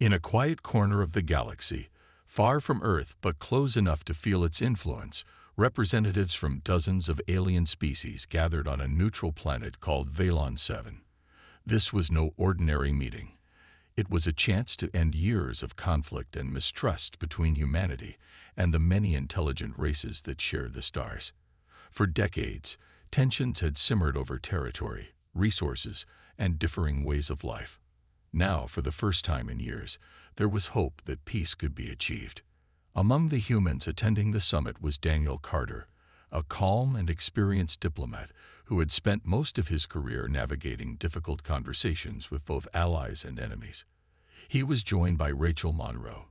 In a quiet corner of the galaxy, far from Earth but close enough to feel its influence, representatives from dozens of alien species gathered on a neutral planet called Valon 7. This was no ordinary meeting. It was a chance to end years of conflict and mistrust between humanity and the many intelligent races that shared the stars. For decades, tensions had simmered over territory, resources, and differing ways of life. Now, for the first time in years, there was hope that peace could be achieved. Among the humans attending the summit was Daniel Carter, a calm and experienced diplomat who had spent most of his career navigating difficult conversations with both allies and enemies. He was joined by Rachel Monroe,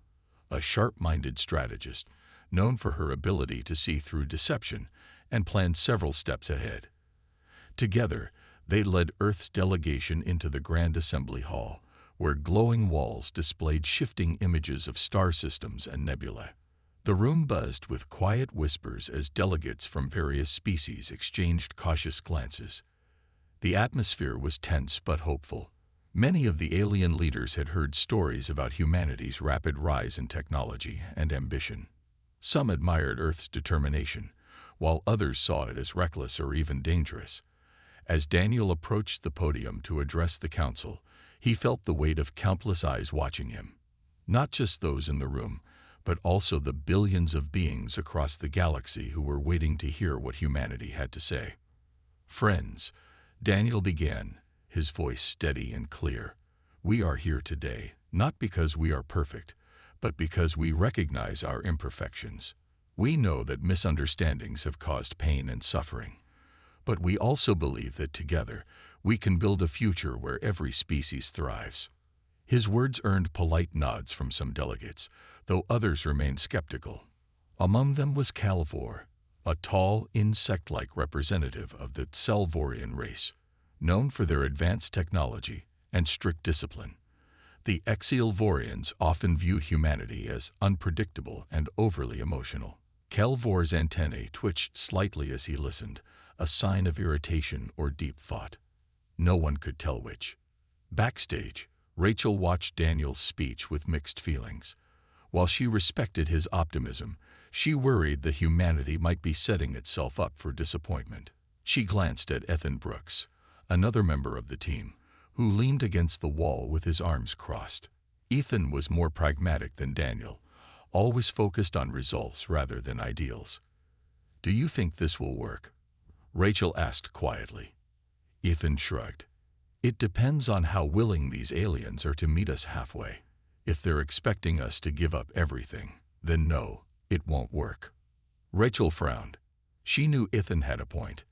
a sharp-minded strategist known for her ability to see through deception and plan several steps ahead. Together, they led Earth's delegation into the Grand Assembly Hall, where glowing walls displayed shifting images of star systems and nebulae. The room buzzed with quiet whispers as delegates from various species exchanged cautious glances. The atmosphere was tense but hopeful. Many of the alien leaders had heard stories about humanity's rapid rise in technology and ambition. Some admired Earth's determination, while others saw it as reckless or even dangerous. As Daniel approached the podium to address the council, he felt the weight of countless eyes watching him. Not just those in the room, but also the billions of beings across the galaxy who were waiting to hear what humanity had to say. "Friends," Daniel began, his voice steady and clear, "we are here today, not because we are perfect, but because we recognize our imperfections. We know that misunderstandings have caused pain and suffering, but we also believe that together we can build a future where every species thrives." His words earned polite nods from some delegates, though others remained skeptical. Among them was Calvor, a tall, insect-like representative of the Selvorian race, known for their advanced technology and strict discipline. The Exilvorians often viewed humanity as unpredictable and overly emotional. Calvor's antennae twitched slightly as he listened, a sign of irritation or deep thought. No one could tell which. Backstage, Rachel watched Daniel's speech with mixed feelings. While she respected his optimism, she worried that humanity might be setting itself up for disappointment. She glanced at Ethan Brooks, another member of the team, who leaned against the wall with his arms crossed. Ethan was more pragmatic than Daniel, always focused on results rather than ideals. "Do you think this will work?" Rachel asked quietly. Ethan shrugged. "It depends on how willing these aliens are to meet us halfway. If they're expecting us to give up everything, then no, it won't work." Rachel frowned. She knew Ethan had a point.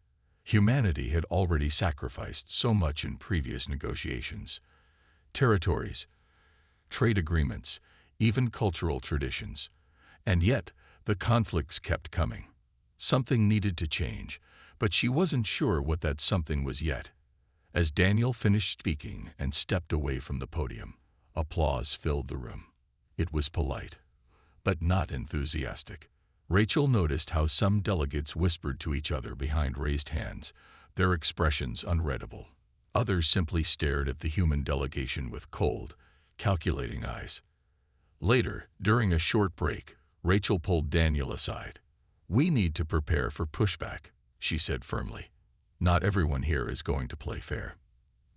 Humanity had already sacrificed so much in previous negotiations. Territories, trade agreements, even cultural traditions. And yet, the conflicts kept coming. Something needed to change, but she wasn't sure what that something was yet. As Daniel finished speaking and stepped away from the podium, applause filled the room. It was polite, but not enthusiastic. Rachel noticed how some delegates whispered to each other behind raised hands, their expressions unreadable. Others simply stared at the human delegation with cold, calculating eyes. Later, during a short break, Rachel pulled Daniel aside. "We need to prepare for pushback," she said firmly. "Not everyone here is going to play fair."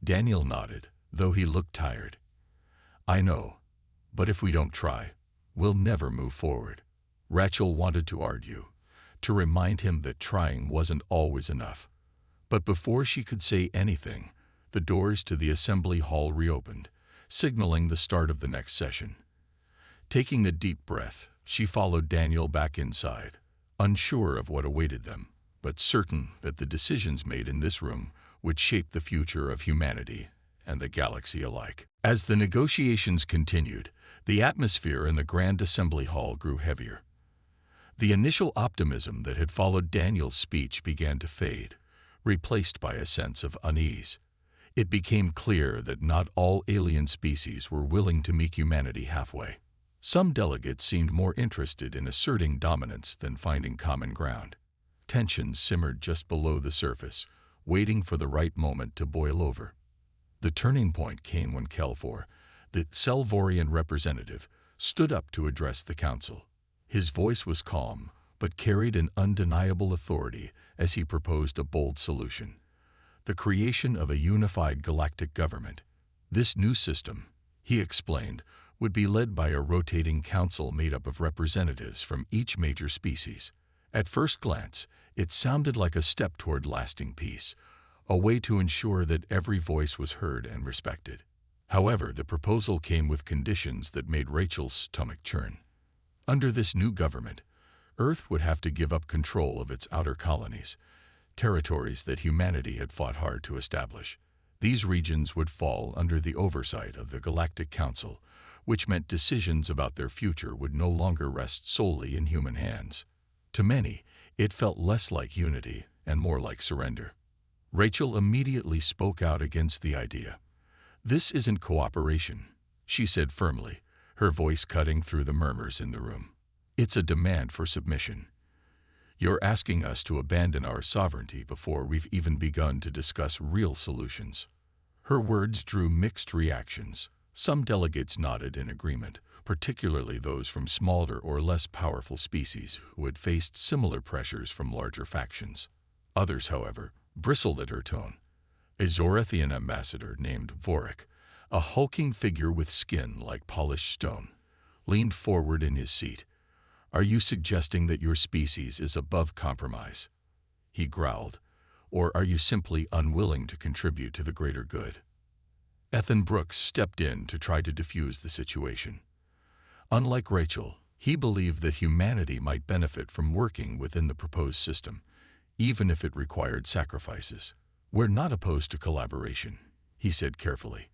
Daniel nodded, though he looked tired. "I know, but if we don't try, we'll never move forward." Rachel wanted to argue, to remind him that trying wasn't always enough. But before she could say anything, the doors to the assembly hall reopened, signaling the start of the next session. Taking a deep breath, she followed Daniel back inside, unsure of what awaited them, but certain that the decisions made in this room would shape the future of humanity and the galaxy alike. As the negotiations continued, the atmosphere in the Grand Assembly Hall grew heavier. The initial optimism that had followed Daniel's speech began to fade, replaced by a sense of unease. It became clear that not all alien species were willing to meet humanity halfway. Some delegates seemed more interested in asserting dominance than finding common ground. Tensions simmered just below the surface, waiting for the right moment to boil over. The turning point came when Kelfor, The Selvorian representative stood up to address the council. His voice was calm, but carried an undeniable authority as he proposed a bold solution: the creation of a unified galactic government. This new system, he explained, would be led by a rotating council made up of representatives from each major species. At first glance, it sounded like a step toward lasting peace, a way to ensure that every voice was heard and respected. However, the proposal came with conditions that made Rachel's stomach churn. Under this new government, Earth would have to give up control of its outer colonies, territories that humanity had fought hard to establish. These regions would fall under the oversight of the Galactic Council, which meant decisions about their future would no longer rest solely in human hands. To many, it felt less like unity and more like surrender. Rachel immediately spoke out against the idea. "This isn't cooperation," she said firmly, her voice cutting through the murmurs in the room. "It's a demand for submission. You're asking us to abandon our sovereignty before we've even begun to discuss real solutions." Her words drew mixed reactions. Some delegates nodded in agreement, particularly those from smaller or less powerful species who had faced similar pressures from larger factions. Others, however, bristled at her tone. A Zorathian ambassador named Vorik, a hulking figure with skin like polished stone, leaned forward in his seat. "Are you suggesting that your species is above compromise?" he growled. "Or are you simply unwilling to contribute to the greater good?" Ethan Brooks stepped in to try to defuse the situation. Unlike Rachel, he believed that humanity might benefit from working within the proposed system, even if it required sacrifices. "We're not opposed to collaboration," he said carefully,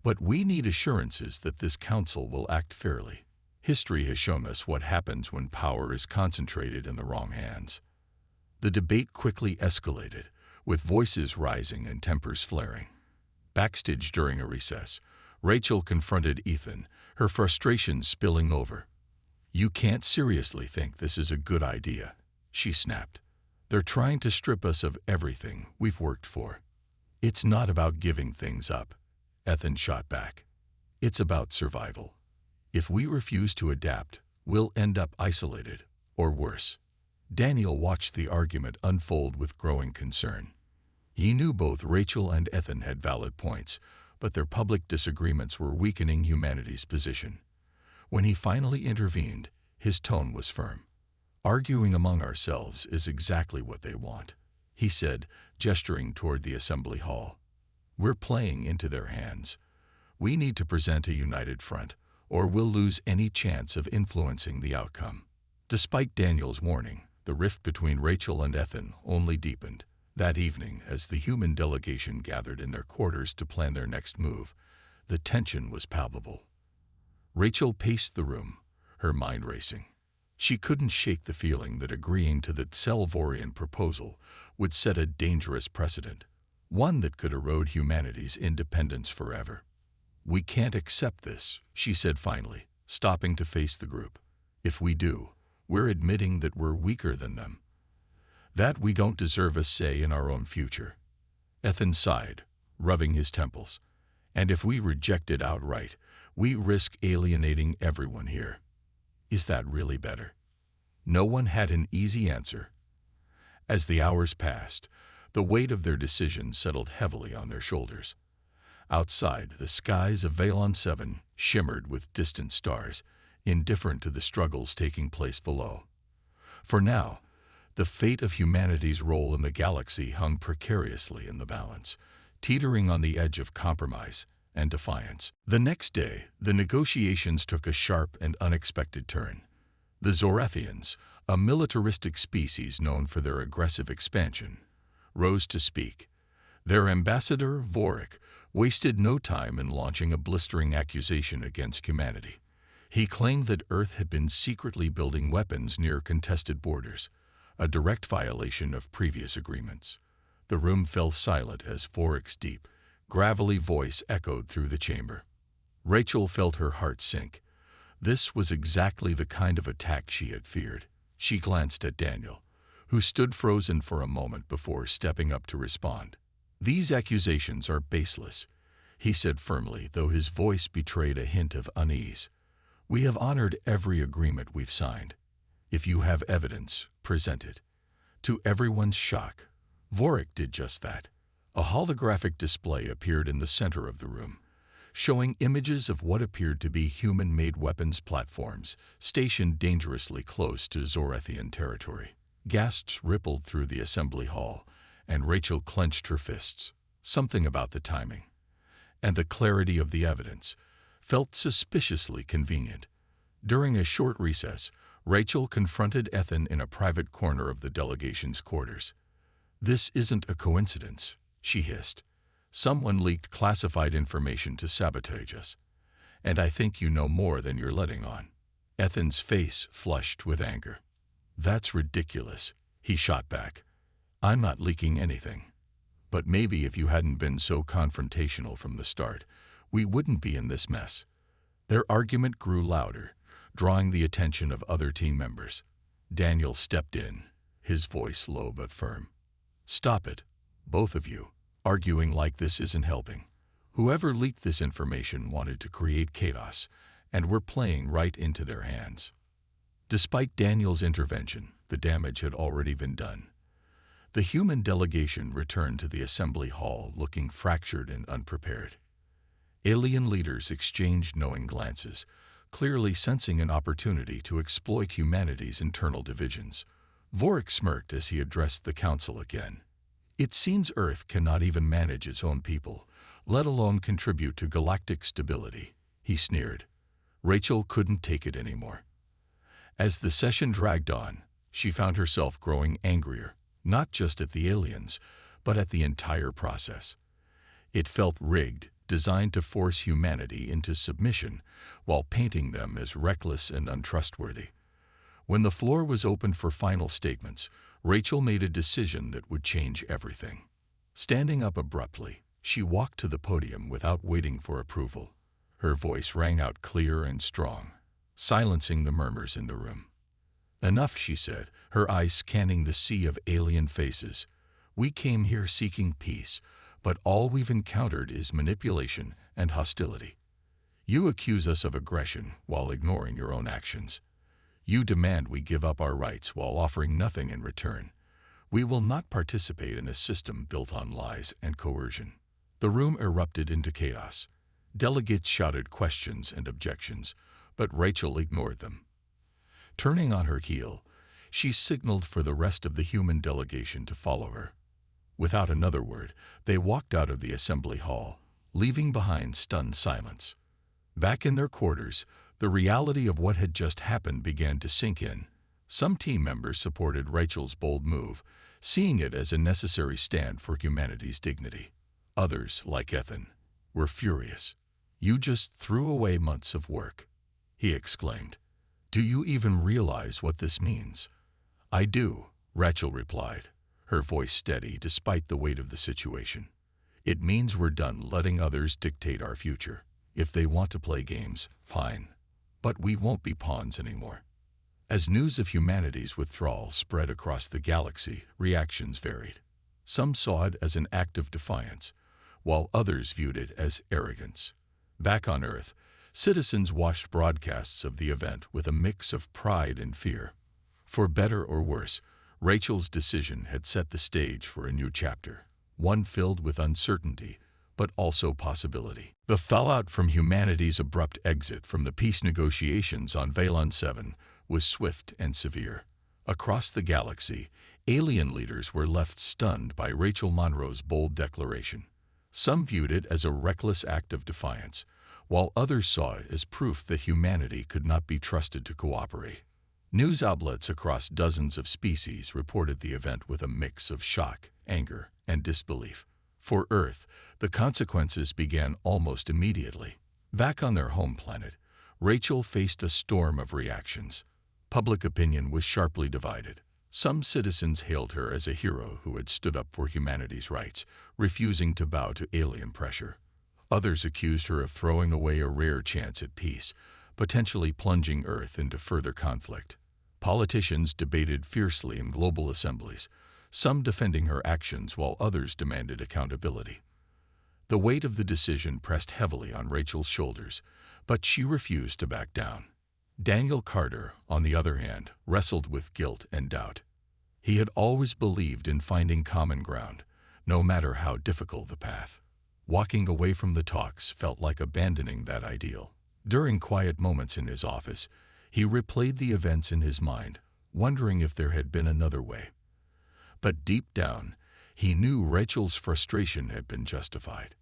"but we need assurances that this council will act fairly. History has shown us what happens when power is concentrated in the wrong hands." The debate quickly escalated, with voices rising and tempers flaring. Backstage during a recess, Rachel confronted Ethan, her frustration spilling over. "You can't seriously think this is a good idea," she snapped. "They're trying to strip us of everything we've worked for." "It's not about giving things up," Ethan shot back. "It's about survival. If we refuse to adapt, we'll end up isolated, or worse." Daniel watched the argument unfold with growing concern. He knew both Rachel and Ethan had valid points, but their public disagreements were weakening humanity's position. When he finally intervened, his tone was firm. "Arguing among ourselves is exactly what they want," he said, gesturing toward the assembly hall. "We're playing into their hands. We need to present a united front, or we'll lose any chance of influencing the outcome." Despite Daniel's warning, the rift between Rachel and Ethan only deepened. That evening, as the human delegation gathered in their quarters to plan their next move, the tension was palpable. Rachel paced the room, her mind racing. She couldn't shake the feeling that agreeing to the Selvorian proposal would set a dangerous precedent, one that could erode humanity's independence forever. "We can't accept this," she said finally, stopping to face the group. "If we do, we're admitting that we're weaker than them, that we don't deserve a say in our own future." Ethan sighed, rubbing his temples. "And if we reject it outright, we risk alienating everyone here. Is that really better?" No one had an easy answer. As the hours passed, the weight of their decision settled heavily on their shoulders. Outside, the skies of Valon 7 shimmered with distant stars, indifferent to the struggles taking place below. For now, the fate of humanity's role in the galaxy hung precariously in the balance, teetering on the edge of compromise and defiance. The next day, the negotiations took a sharp and unexpected turn. The Zorathians, a militaristic species known for their aggressive expansion, rose to speak. Their ambassador, Vorik, wasted no time in launching a blistering accusation against humanity. He claimed that Earth had been secretly building weapons near contested borders, a direct violation of previous agreements. The room fell silent as Vorik's deep, gravelly voice echoed through the chamber. Rachel felt her heart sink. This was exactly the kind of attack she had feared. She glanced at Daniel, who stood frozen for a moment before stepping up to respond. "These accusations are baseless. he said firmly, though his voice betrayed a hint of unease. "We have honored every agreement we've signed. If you have evidence, present it." To everyone's shock, Vorik did just that. A holographic display appeared in the center of the room, showing images of what appeared to be human-made weapons platforms stationed dangerously close to Zorethian territory. Gasps rippled through the assembly hall, and Rachel clenched her fists. Something about the timing and the clarity of the evidence felt suspiciously convenient. During a short recess, Rachel confronted Ethan in a private corner of the delegation's quarters. "This isn't a coincidence," she hissed. "Someone leaked classified information to sabotage us, and I think you know more than you're letting on." Ethan's face flushed with anger. "That's ridiculous," he shot back. "I'm not leaking anything. But maybe if you hadn't been so confrontational from the start, we wouldn't be in this mess." Their argument grew louder, drawing the attention of other team members. Daniel stepped in, his voice low but firm. "Stop it, both of you. Arguing like this isn't helping. Whoever leaked this information wanted to create chaos, and we're playing right into their hands." Despite Daniel's intervention, the damage had already been done. The human delegation returned to the assembly hall looking fractured and unprepared. Alien leaders exchanged knowing glances, clearly sensing an opportunity to exploit humanity's internal divisions. Vorik smirked as he addressed the council again. "It seems Earth cannot even manage its own people, let alone contribute to galactic stability," he sneered. Rachel couldn't take it anymore. As the session dragged on, she found herself growing angrier, not just at the aliens, but at the entire process. It felt rigged, designed to force humanity into submission while painting them as reckless and untrustworthy. When the floor was open for final statements, Rachel made a decision that would change everything. Standing up abruptly, she walked to the podium without waiting for approval. Her voice rang out clear and strong, silencing the murmurs in the room. "Enough," she said, her eyes scanning the sea of alien faces. "We came here seeking peace, but all we've encountered is manipulation and hostility. You accuse us of aggression while ignoring your own actions. You demand we give up our rights while offering nothing in return. We will not participate in a system built on lies and coercion." The room erupted into chaos. Delegates shouted questions and objections, but Rachel ignored them. Turning on her heel, she signaled for the rest of the human delegation to follow her. Without another word, they walked out of the assembly hall, leaving behind stunned silence. Back in their quarters, the reality of what had just happened began to sink in. Some team members supported Rachel's bold move, seeing it as a necessary stand for humanity's dignity. Others, like Ethan, were furious. "You just threw away months of work," he exclaimed. "Do you even realize what this means?" "I do," Rachel replied, her voice steady despite the weight of the situation. "It means we're done letting others dictate our future. If they want to play games, fine. But we won't be pawns anymore." As news of humanity's withdrawal spread across the galaxy, reactions varied. Some saw it as an act of defiance, while others viewed it as arrogance. Back on Earth, citizens watched broadcasts of the event with a mix of pride and fear. For better or worse, Rachel's decision had set the stage for a new chapter, one filled with uncertainty, but also possibility. The fallout from humanity's abrupt exit from the peace negotiations on Valon 7 was swift and severe. Across the galaxy, alien leaders were left stunned by Rachel Monroe's bold declaration. Some viewed it as a reckless act of defiance, while others saw it as proof that humanity could not be trusted to cooperate. News outlets across dozens of species reported the event with a mix of shock, anger, and disbelief. For Earth, the consequences began almost immediately. Back on their home planet, Rachel faced a storm of reactions. Public opinion was sharply divided. Some citizens hailed her as a hero who had stood up for humanity's rights, refusing to bow to alien pressure. Others accused her of throwing away a rare chance at peace, potentially plunging Earth into further conflict. Politicians debated fiercely in global assemblies, some defending her actions while others demanded accountability. The weight of the decision pressed heavily on Rachel's shoulders, but she refused to back down. Daniel Carter, on the other hand, wrestled with guilt and doubt. He had always believed in finding common ground, no matter how difficult the path. Walking away from the talks felt like abandoning that ideal. During quiet moments in his office, he replayed the events in his mind, wondering if there had been another way. But deep down, he knew Rachel's frustration had been justified.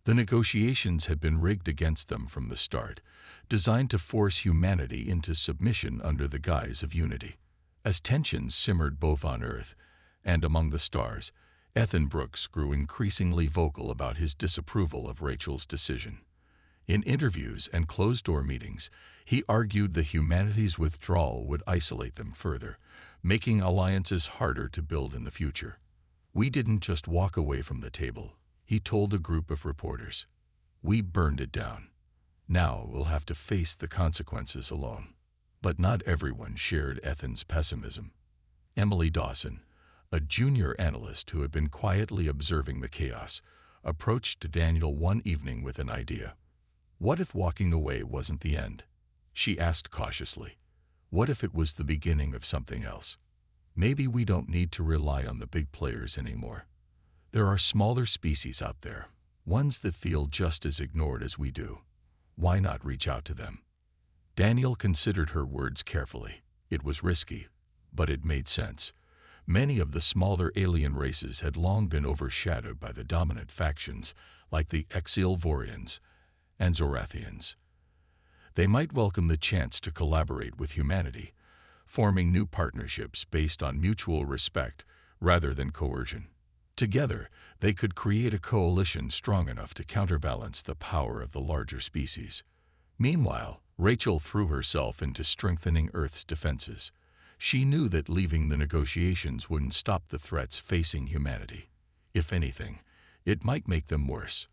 The negotiations had been rigged against them from the start, designed to force humanity into submission under the guise of unity. As tensions simmered both on Earth and among the stars, Ethan Brooks grew increasingly vocal about his disapproval of Rachel's decision. In interviews and closed-door meetings, he argued that humanity's withdrawal would isolate them further, making alliances harder to build in the future. "We didn't just walk away from the table," he told a group of reporters. "We burned it down. Now we'll have to face the consequences alone." But not everyone shared Ethan's pessimism. Emily Dawson, a junior analyst who had been quietly observing the chaos, approached Daniel one evening with an idea. "What if walking away wasn't the end?" she asked cautiously. "What if it was the beginning of something else? Maybe we don't need to rely on the big players anymore. There are smaller species out there, ones that feel just as ignored as we do. Why not reach out to them?" Daniel considered her words carefully. It was risky, but it made sense. Many of the smaller alien races had long been overshadowed by the dominant factions like the Exilvorians and Zorathians. They might welcome the chance to collaborate with humanity, forming new partnerships based on mutual respect rather than coercion. Together, they could create a coalition strong enough to counterbalance the power of the larger species. Meanwhile, Rachel threw herself into strengthening Earth's defenses. She knew that leaving the negotiations wouldn't stop the threats facing humanity. If anything, it might make them worse.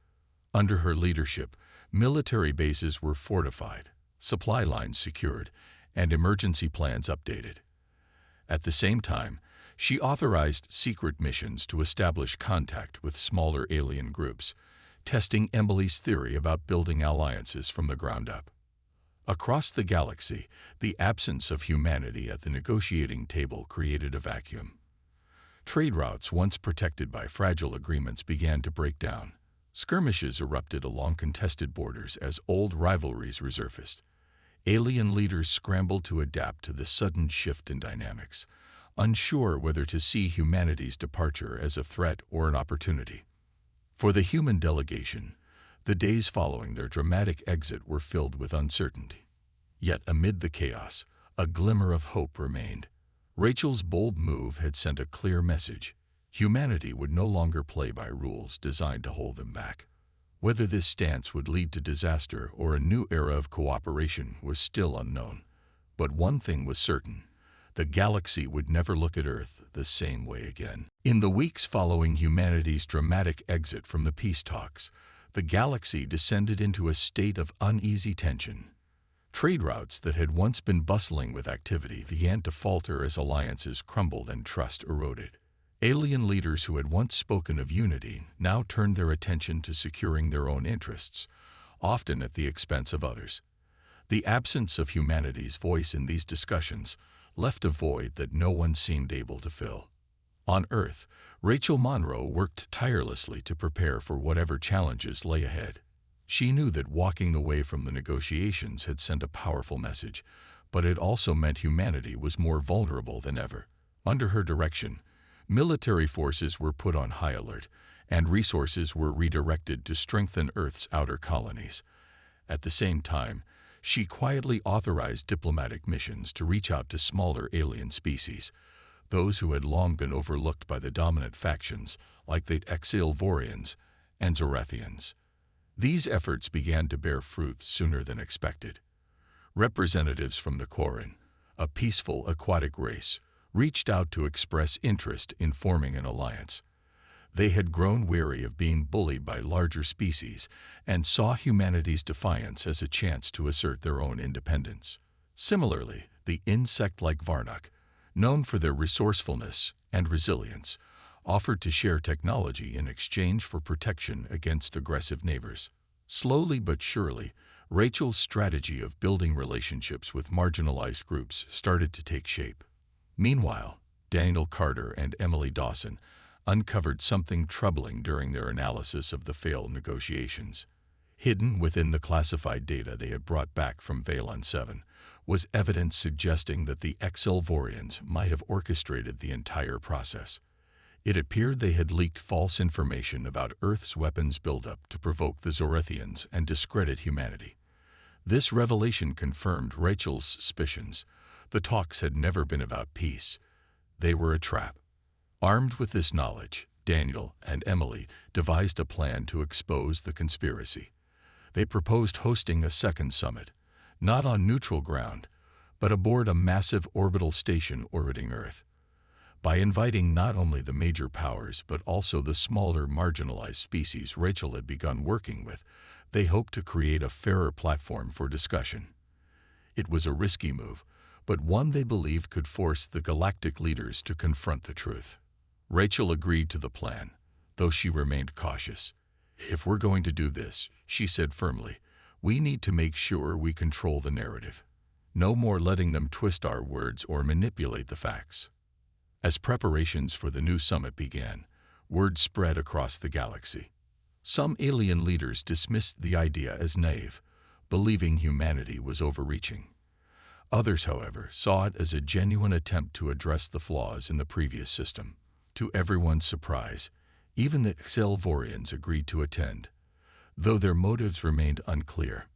Under her leadership, military bases were fortified, supply lines secured, and emergency plans updated. At the same time, she authorized secret missions to establish contact with smaller alien groups, testing Emily's theory about building alliances from the ground up. Across the galaxy, the absence of humanity at the negotiating table created a vacuum. Trade routes once protected by fragile agreements began to break down. Skirmishes erupted along contested borders as old rivalries resurfaced. Alien leaders scrambled to adapt to the sudden shift in dynamics, unsure whether to see humanity's departure as a threat or an opportunity. For the human delegation, the days following their dramatic exit were filled with uncertainty. Yet amid the chaos, a glimmer of hope remained. Rachel's bold move had sent a clear message. Humanity would no longer play by rules designed to hold them back. Whether this stance would lead to disaster or a new era of cooperation was still unknown. But one thing was certain: the galaxy would never look at Earth the same way again. In the weeks following humanity's dramatic exit from the peace talks, the galaxy descended into a state of uneasy tension. Trade routes that had once been bustling with activity began to falter as alliances crumbled and trust eroded. Alien leaders who had once spoken of unity now turned their attention to securing their own interests, often at the expense of others. The absence of humanity's voice in these discussions left a void that no one seemed able to fill. On Earth, Rachel Monroe worked tirelessly to prepare for whatever challenges lay ahead. She knew that walking away from the negotiations had sent a powerful message, but it also meant humanity was more vulnerable than ever. Under her direction, military forces were put on high alert, and resources were redirected to strengthen Earth's outer colonies. At the same time, she quietly authorized diplomatic missions to reach out to smaller alien species, those who had long been overlooked by the dominant factions like the Exilvorians and Zorathians. These efforts began to bear fruit sooner than expected. Representatives from the Quarren, a peaceful aquatic race, reached out to express interest in forming an alliance. They had grown weary of being bullied by larger species and saw humanity's defiance as a chance to assert their own independence. Similarly, the insect-like Varnock, known for their resourcefulness and resilience, offered to share technology in exchange for protection against aggressive neighbors. Slowly but surely, Rachel's strategy of building relationships with marginalized groups started to take shape. Meanwhile, Daniel Carter and Emily Dawson uncovered something troubling during their analysis of the failed negotiations. Hidden within the classified data they had brought back from Valon 7 was evidence suggesting that the Excelvorians might have orchestrated the entire process. It appeared they had leaked false information about Earth's weapons buildup to provoke the Zorethians and discredit humanity. This revelation confirmed Rachel's suspicions. The talks had never been about peace. They were a trap. Armed with this knowledge, Daniel and Emily devised a plan to expose the conspiracy. They proposed hosting a second summit, not on neutral ground, but aboard a massive orbital station orbiting Earth. By inviting not only the major powers but also the smaller marginalized species Rachel had begun working with, they hoped to create a fairer platform for discussion. It was a risky move, but one they believed could force the galactic leaders to confront the truth. Rachel agreed to the plan, though she remained cautious. "If we're going to do this," she said firmly, "we need to make sure we control the narrative. No more letting them twist our words or manipulate the facts." As preparations for the new summit began, word spread across the galaxy. Some alien leaders dismissed the idea as naive, believing humanity was overreaching. Others, however, saw it as a genuine attempt to address the flaws in the previous system. To everyone's surprise, even the Excelvorians agreed to attend, though their motives remained unclear.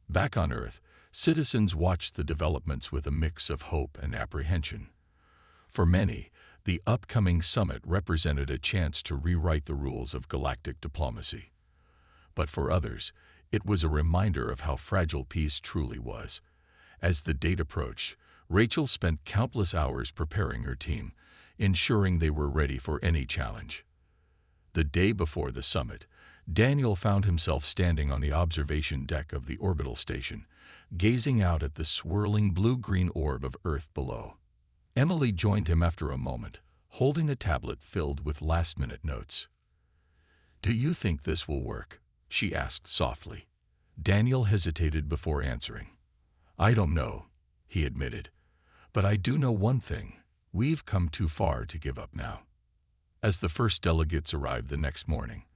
Back on Earth, citizens watched the developments with a mix of hope and apprehension. For many, the upcoming summit represented a chance to rewrite the rules of galactic diplomacy. But for others, it was a reminder of how fragile peace truly was. As the date approached, Rachel spent countless hours preparing her team, ensuring they were ready for any challenge. The day before the summit, Daniel found himself standing on the observation deck of the orbital station, gazing out at the swirling blue-green orb of Earth below. Emily joined him after a moment, holding a tablet filled with last-minute notes. "Do you think this will work?" she asked softly. Daniel hesitated before answering. "I don't know," he admitted, "but I do know one thing. We've come too far to give up now." As the first delegates arrived the next morning,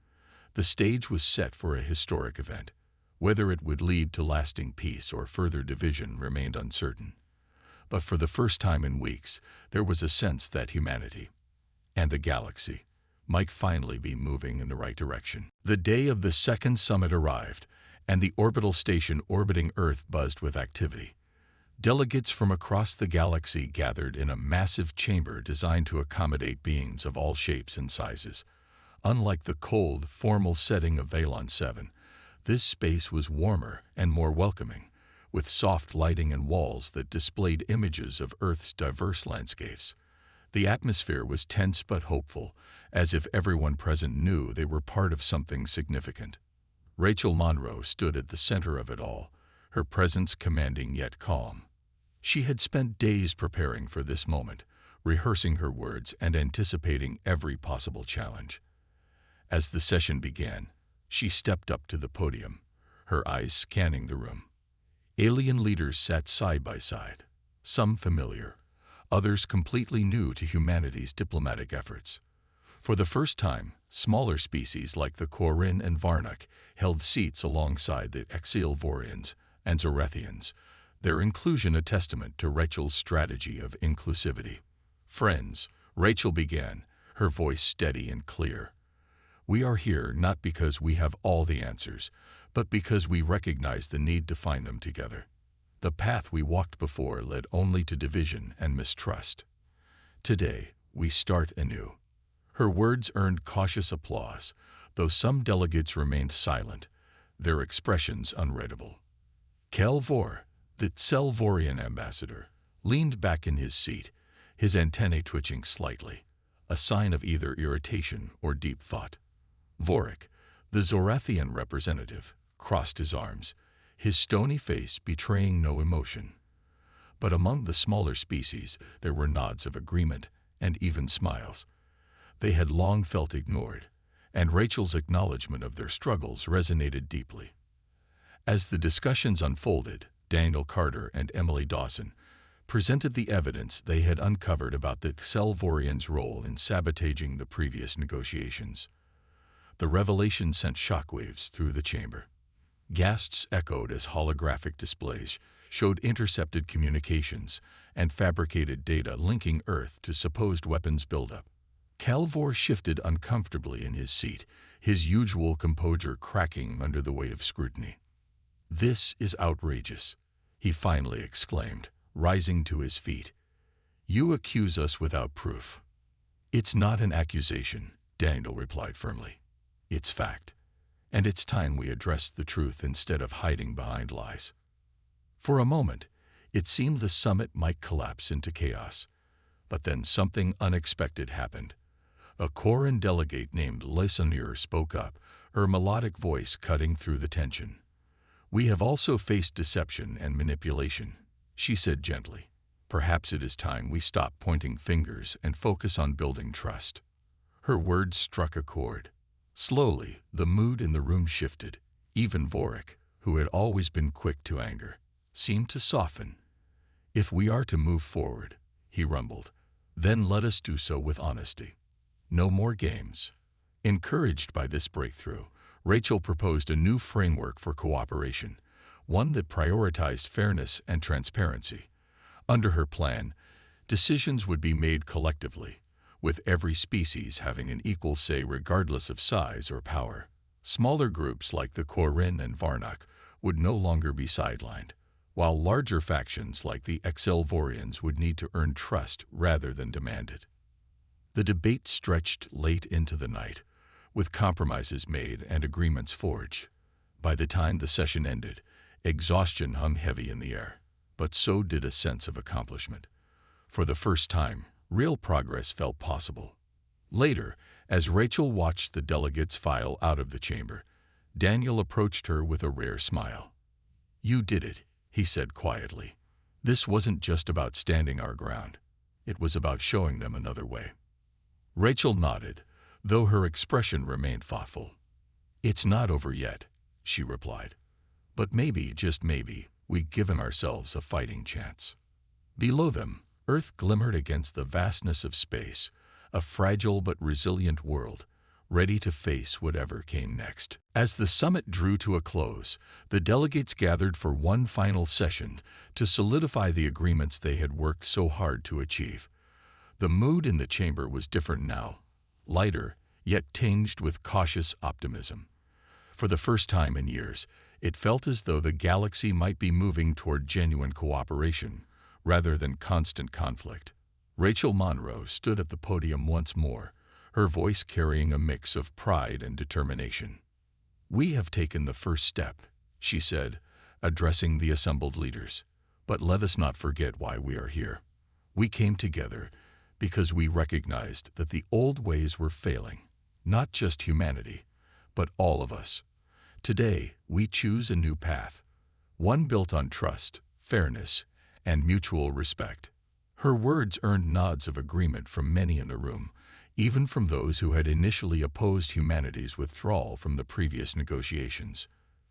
the stage was set for a historic event. Whether it would lead to lasting peace or further division remained uncertain. But for the first time in weeks, there was a sense that humanity and the galaxy might finally be moving in the right direction. The day of the second summit arrived, and the orbital station orbiting Earth buzzed with activity. Delegates from across the galaxy gathered in a massive chamber designed to accommodate beings of all shapes and sizes. Unlike the cold, formal setting of Valon 7, this space was warmer and more welcoming, with soft lighting and walls that displayed images of Earth's diverse landscapes. The atmosphere was tense but hopeful, as if everyone present knew they were part of something significant. Rachel Monroe stood at the center of it all, her presence commanding yet calm. She had spent days preparing for this moment, rehearsing her words and anticipating every possible challenge. As the session began, she stepped up to the podium, her eyes scanning the room. Alien leaders sat side by side, some familiar, others completely new to humanity's diplomatic efforts. For the first time, smaller species like the Korin and Varnuk held seats alongside the Excelvorians and Zorethians, their inclusion a testament to Rachel's strategy of inclusivity. "Friends," Rachel began, her voice steady and clear, "we are here not because we have all the answers, but because we recognize the need to find them together. The path we walked before led only to division and mistrust. Today, we start anew." Her words earned cautious applause, though some delegates remained silent, their expressions unreadable. Kelvor, the Selvorian ambassador, leaned back in his seat, his antennae twitching slightly, a sign of either irritation or deep thought. Vorik, the Zorathian representative, crossed his arms, his stony face betraying no emotion. But among the smaller species, there were nods of agreement and even smiles. they had long felt ignored, and Rachel's acknowledgement of their struggles resonated deeply. As the discussions unfolded, Daniel Carter and Emily Dawson presented the evidence they had uncovered about the Xelvorians' role in sabotaging the previous negotiations. The revelation sent shockwaves through the chamber. Gasps echoed as holographic displays showed intercepted communications and fabricated data linking Earth to supposed weapons buildup. Calvor shifted uncomfortably in his seat, his usual composure cracking under the weight of scrutiny. "This is outrageous," he finally exclaimed, rising to his feet. "You accuse us without proof." "It's not an accusation," Daniel replied firmly. "It's fact. And it's time we addressed the truth instead of hiding behind lies." For a moment, it seemed the summit might collapse into chaos. But then something unexpected happened. A Coran delegate named Lesonier spoke up, her melodic voice cutting through the tension. "We have also faced deception and manipulation," she said gently. "Perhaps it is time we stop pointing fingers and focus on building trust." Her words struck a chord. Slowly, the mood in the room shifted. Even Vorik, who had always been quick to anger, seemed to soften. "If we are to move forward," he rumbled, "then let us do so with honesty. No more games." Encouraged by this breakthrough, Rachel proposed a new framework for cooperation, one that prioritized fairness and transparency. Under her plan, decisions would be made collectively, with every species having an equal say regardless of size or power. Smaller groups like the Corin and Varnak would no longer be sidelined, while larger factions like the Xelvorians would need to earn trust rather than demand it. The debate stretched late into the night, with compromises made and agreements forged. By the time the session ended, exhaustion hung heavy in the air, but so did a sense of accomplishment. For the first time, real progress felt possible. Later, as Rachel watched the delegates file out of the chamber, Daniel approached her with a rare smile. "You did it," he said quietly. "This wasn't just about standing our ground. It was about showing them another way." Rachel nodded, though her expression remained thoughtful. "It's not over yet," she replied. "But maybe, just maybe, we've given ourselves a fighting chance." Below them, Earth glimmered against the vastness of space, a fragile but resilient world, ready to face whatever came next. As the summit drew to a close, the delegates gathered for one final session to solidify the agreements they had worked so hard to achieve. The mood in the chamber was different now, lighter, yet tinged with cautious optimism. For the first time in years, it felt as though the galaxy might be moving toward genuine cooperation, rather than constant conflict. Rachel Monroe stood at the podium once more, her voice carrying a mix of pride and determination. "We have taken the first step," she said, addressing the assembled leaders. "But let us not forget why we are here. We came together because we recognized that the old ways were failing, not just humanity, but all of us. Today, we choose a new path, one built on trust, fairness, and mutual respect." Her words earned nods of agreement from many in the room, even from those who had initially opposed humanity's withdrawal from the previous negotiations.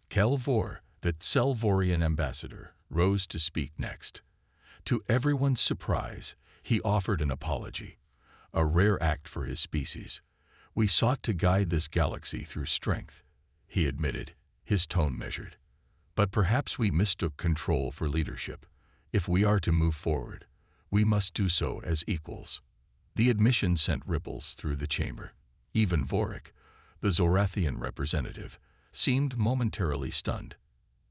Calvor, the Xelvorian ambassador, rose to speak next. To everyone's surprise, he offered an apology, a rare act for his species. "We sought to guide this galaxy through strength," he admitted, his tone measured. "But perhaps we mistook control for leadership. If we are to move forward, we must do so as equals." The admission sent ripples through the chamber. Even Vorik, the Zorathian representative, seemed momentarily stunned.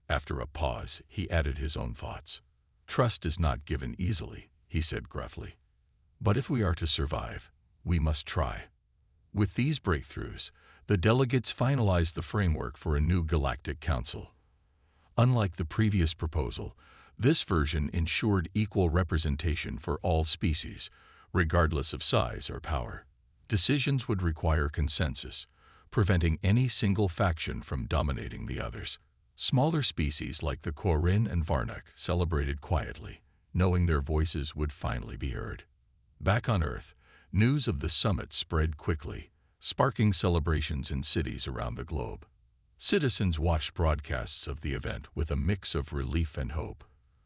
After a pause, he added his own thoughts. "Trust is not given easily," he said gruffly. "But if we are to survive, we must try." With these breakthroughs, the delegates finalized the framework for a new galactic council. Unlike the previous proposal, this version ensured equal representation for all species, regardless of size or power. Decisions would require consensus, preventing any single faction from dominating the others. Smaller species like the Corin and Varnak celebrated quietly, knowing their voices would finally be heard. Back on Earth, News of the summit spread quickly, sparking celebrations in cities around the globe. Citizens watched broadcasts of the event with a mix of relief and hope.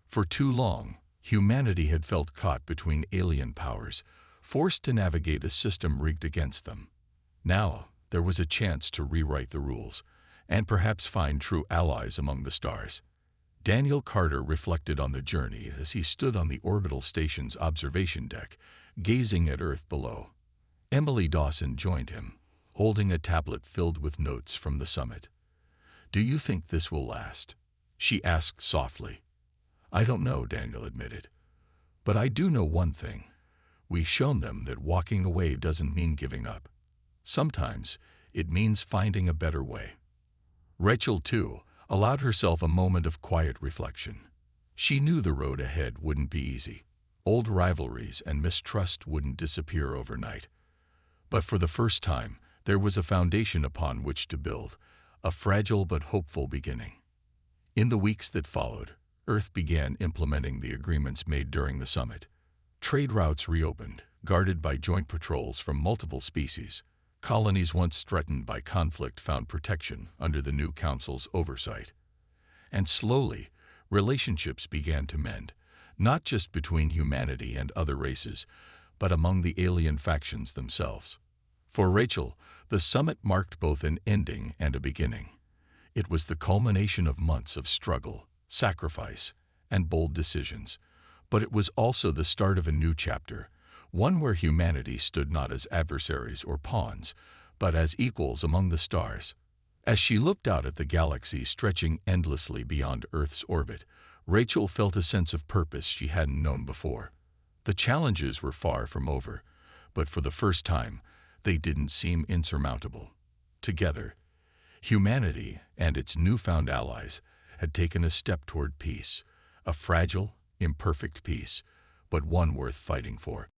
For too long, humanity had felt caught between alien powers, forced to navigate a system rigged against them. Now, there was a chance to rewrite the rules, and perhaps find true allies among the stars. Daniel Carter reflected on the journey as he stood on the orbital station's observation deck, gazing at Earth below. Emily Dawson joined him, holding a tablet filled with notes from the summit. "Do you think this will last?" she asked softly. "I don't know," Daniel admitted. "But I do know one thing. We've shown them that walking away doesn't mean giving up. Sometimes it means finding a better way." Rachel, too, allowed herself a moment of quiet reflection. She knew the road ahead wouldn't be easy. Old rivalries and mistrust wouldn't disappear overnight. But for the first time, there was a foundation upon which to build, a fragile but hopeful beginning. In the weeks that followed, Earth began implementing the agreements made during the summit. Trade routes reopened, guarded by joint patrols from multiple species. Colonies once threatened by conflict found protection under the new council's oversight. And slowly, relationships began to mend, not just between humanity and other races, but among the alien factions themselves. For Rachel, the summit marked both an ending and a beginning. It was the culmination of months of struggle, sacrifice, and bold decisions. But it was also the start of a new chapter, one where humanity stood not as adversaries or pawns, but as equals among the stars. As she looked out at the galaxy stretching endlessly beyond Earth's orbit, Rachel felt a sense of purpose she hadn't known before. The challenges were far from over, but for the first time, they didn't seem insurmountable. Together, humanity and its newfound allies had taken a step toward peace, a fragile, imperfect peace, but one worth fighting for.